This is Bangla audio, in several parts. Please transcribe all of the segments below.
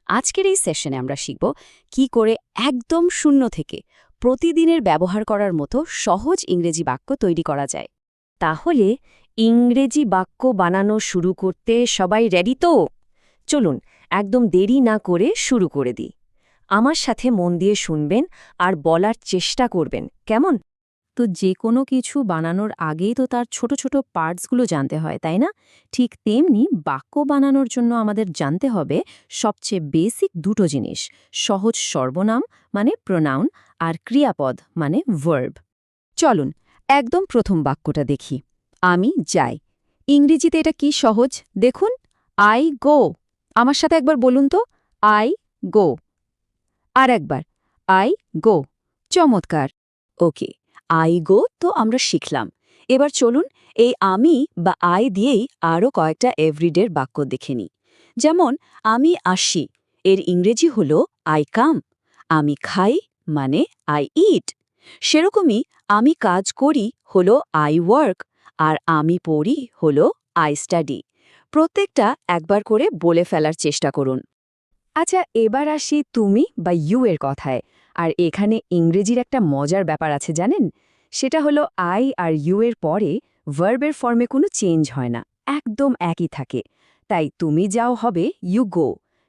আজকের এই সেশনে আমরা শিখব কি করে একদম শূন্য থেকে প্রতিদিনের ব্যবহার করার মতো সহজ ইংরেজি বাক্য তৈরি করা যায়। তাহলে ইংরেজি বাক্য বানানো শুরু করতে সবাই রেডি তো? চলুন একদম দেরি না করে শুরু করে দিই। আমার সাথে মন দিয়ে শুনবেন আর বলার চেষ্টা করবেন, কেমন? তো যে কোনো কিছু বানানোর আগেই তো তার ছোট ছোট পার্টসগুলো জানতে হয়, তাই না? ঠিক তেমনি বাক্য বানানোর জন্য আমাদের জানতে হবে সবচেয়ে বেসিক দুটো জিনিস: সহজ সর্বনাম মানে প্রোনাউন আর ক্রিয়াপদ মানে ভার্ব। চলুন একদম প্রথম বাক্যটা দেখি। আমি যাই। ইংরেজিতে এটা কি সহজ দেখুন, আই গো। আমার সাথে একবার বলুন তো, আই গো। আর একবার, আই গো। চমৎকার। ওকে, আই গো তো আমরা শিখলাম। এবার চলুন এই আমি বা আই দিয়েই আরও কয়েকটা এভরিডের বাক্য দেখে নিই। যেমন আমি আসি, এর ইংরেজি হল আই কাম। আমি খাই মানে আই ইট। সেরকমই আমি কাজ করি হল আই ওয়ার্ক, আর আমি পড়ি হল আই স্টাডি। প্রত্যেকটা একবার করে বলে ফেলার চেষ্টা করুন। আচ্ছা, এবার আসি তুমি বা ইউ এর কথায়। আর এখানে ইংরেজির একটা মজার ব্যাপার আছে জানেন, সেটা হলো আই আর ইউ এর পরে ভার্বের ফর্মে কোনো চেঞ্জ হয় না, একদম একই থাকে। তাই তুমি যাও হবে ইউ গো।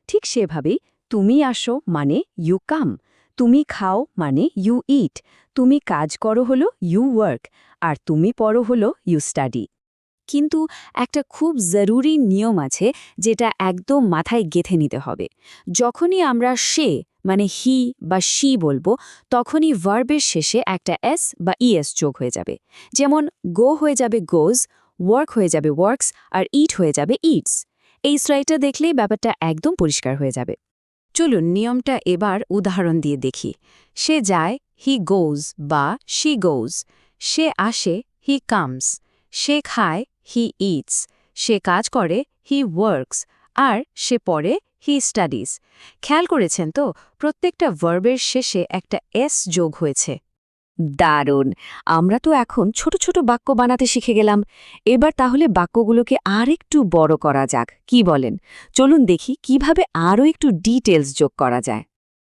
ঠিক সেভাবেই তুমি আসো মানে ইউ কাম, তুমি খাও মানে ইউ ইট, তুমি কাজ করো হলো ইউ ওয়ার্ক, আর তুমি পড়ো হলো ইউ স্টাডি। কিন্তু একটা খুব জরুরি নিয়ম আছে যেটা একদম মাথায় গেঁথে নিতে হবে। যখনই আমরা সে মানে হি বা শি বলবো, তখনই ভার্বের শেষে একটা এস বা ইএস যোগ হয়ে যাবে। যেমন গো হয়ে যাবে গোজ, ওয়ার্ক হয়ে যাবে ওয়ার্কস, আর ইট হয়ে যাবে ইটস। এই স্লাইডটা দেখলেই ব্যাপারটা একদম পরিষ্কার হয়ে যাবে। চলুন নিয়মটা এবার উদাহরণ দিয়ে দেখি। সে যায়, হি গোজ বা শি গোজ। সে আসে, হি কামস। সে খায়, হি ইটস। সে কাজ করে, হি ওয়ার্কস। আর সে পড়ে, হি স্টাডিজ। খেয়াল করেছেন তো, প্রত্যেকটা ভার্বের শেষে একটা এস যোগ হয়েছে। দারুণ! আমরা তো এখন ছোট ছোট বাক্য বানাতে শিখে গেলাম। এবার তাহলে বাক্যগুলোকে আরেকটু বড় করা যাক, কি বলেন? চলুন দেখি কিভাবে আরও একটু ডিটেলস যোগ করা যায়।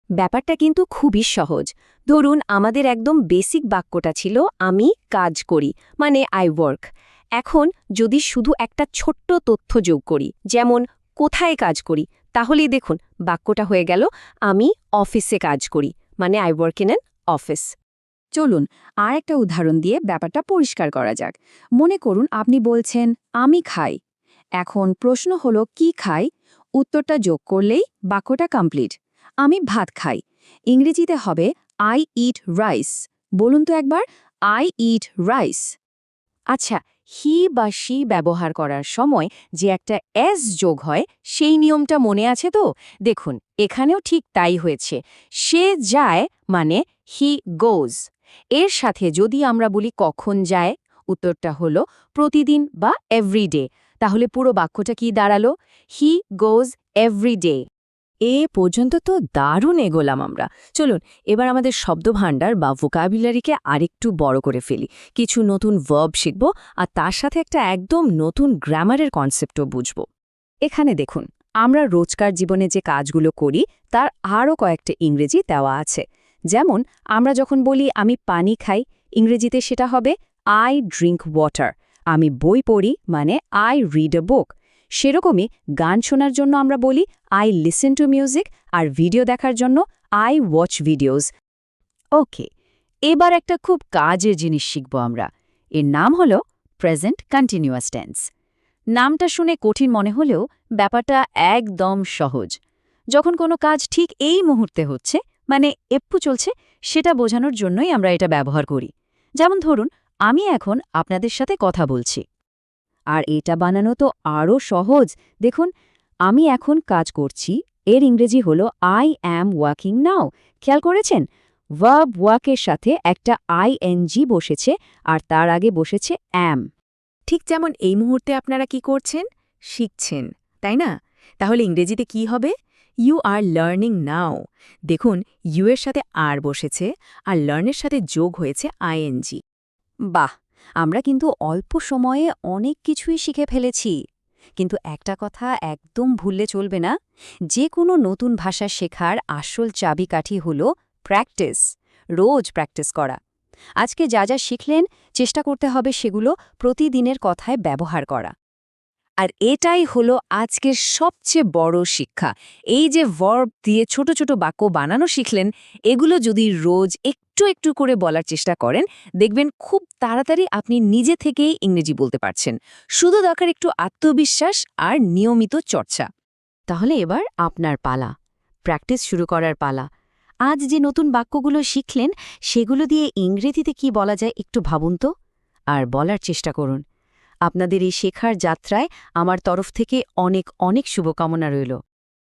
ব্যাপারটা কিন্তু খুবই সহজ। ধরুন আমাদের একদম বেসিক বাক্যটা ছিল আমি কাজ করি মানে আই ওয়ার্ক। এখন যদি শুধু একটা ছোট্ট তথ্য যোগ করি, যেমন কোথায় কাজ করি, তাহলেই দেখুন বাক্যটা হয়ে গেল আমি অফিসে কাজ করি মানে I work in an office. চলুন আর একটা উদাহরণ দিয়ে ব্যাপারটা পরিষ্কার করা যাক। মনে করুন আপনি বলছেন আমি খাই। এখন প্রশ্ন হলো কি খাই? উত্তরটা যোগ করলেই বাক্যটা কমপ্লিট। আমি ভাত খাই। ইংরেজিতে হবে আই ইট রাইস। বলুন তো একবার, আই ইট রাইস। আচ্ছা, হি বা শি ব্যবহার করার সময় যে একটা এস যোগ হয়, সেই নিয়মটা মনে আছে তো? দেখুন এখানেও ঠিক তাই হয়েছে। সে যায় মানে হি গোজ। এর সাথে যদি আমরা বলি কখন যায়, উত্তরটা হলো প্রতিদিন বা এভরিডে। তাহলে পুরো বাক্যটা কি দাঁড়ালো? হি গোজ এভরিডে। এ পর্যন্ত তো দারুণ এগোলাম আমরা। চলুন এবার আমাদের শব্দভাণ্ডার বা ভোকাবুলারিকে আরেকটু বড় করে ফেলি। কিছু নতুন ভার্ব শিখব, আর তার সাথে একটা একদম নতুন গ্রামারের কনসেপ্টও বুঝব। এখানে দেখুন, আমরা রোজকার জীবনে যে কাজগুলো করি তার আরও কয়েকটা ইংরেজি দেওয়া আছে। যেমন আমরা যখন বলি আমি পানি খাই, ইংরেজিতে সেটা হবে আই ড্রিঙ্ক ওয়াটার। আমি বই পড়ি মানে আই রিড এ বুক। সেরকমই গান শোনার জন্য আমরা বলি আই লিসেন টু মিউজিক, আর ভিডিও দেখার জন্য আই ওয়াচ ভিডিওস। ওকে, এবার একটা খুব কাজের জিনিস শিখব আমরা। এর নাম হলো প্রেজেন্ট কন্টিনিউয়াস টেন্স। নামটা শুনে কঠিন মনে হলেও ব্যাপারটা একদম সহজ। যখন কোনো কাজ ঠিক এই মুহূর্তে হচ্ছে মানে এপ্পু চলছে, সেটা বোঝানোর জন্যই আমরা এটা ব্যবহার করি। যেমন ধরুন আমি এখন আপনাদের সাথে কথা বলছি। আর এটা বানানো তো আরও সহজ। দেখুন, আমি এখন কাজ করছি, এর ইংরেজি হলো আই অ্যাম ওয়ার্কিং নাও। খেয়াল করেছেন, ভার্ব ওয়ার্কের সাথে একটা আইএনজি বসেছে, আর তার আগে বসেছে অ্যাম। ঠিক যেমন এই মুহূর্তে আপনারা কি করছেন? শিখছেন, তাই না? তাহলে ইংরেজিতে কি হবে? ইউ আর লার্নিং নাও। দেখুন ইউ এর সাথে আর বসেছে, আর লার্নের সাথে যোগ হয়েছে আইএনজি। বাহ, আমরা কিন্তু অল্প সময়ে অনেক কিছুই শিখে ফেলেছি। কিন্তু একটা কথা একদম ভুললে চলবে না, যে কোনো নতুন ভাষা শেখার আসল চাবিকাঠি হল প্র্যাকটিস, রোজ প্র্যাকটিস করা। আজকে যা যা শিখলেন, চেষ্টা করতে হবে সেগুলো প্রতিদিনের কথায় ব্যবহার করা। আর এটাই হলো আজকের সবচেয়ে বড় শিক্ষা। এই যে ভার্ব দিয়ে ছোট ছোট বাক্য বানানো শিখলেন, এগুলো যদি রোজ একটু একটু করে বলার চেষ্টা করেন, দেখবেন খুব তাড়াতাড়ি আপনি নিজে থেকেই ইংরেজি বলতে পারছেন। শুধু দরকার একটু আত্মবিশ্বাস আর নিয়মিত চর্চা। তাহলে এবার আপনার পালা, প্র্যাকটিস শুরু করার পালা। আজ যে নতুন বাক্যগুলো শিখলেন, সেগুলো দিয়ে ইংরেজিতে কি বলা যায় একটু ভাবুন তো, আর বলার চেষ্টা করুন। আপনাদের এই শেখার যাত্রায় আমার তরফ থেকে অনেক অনেক শুভকামনা রইল।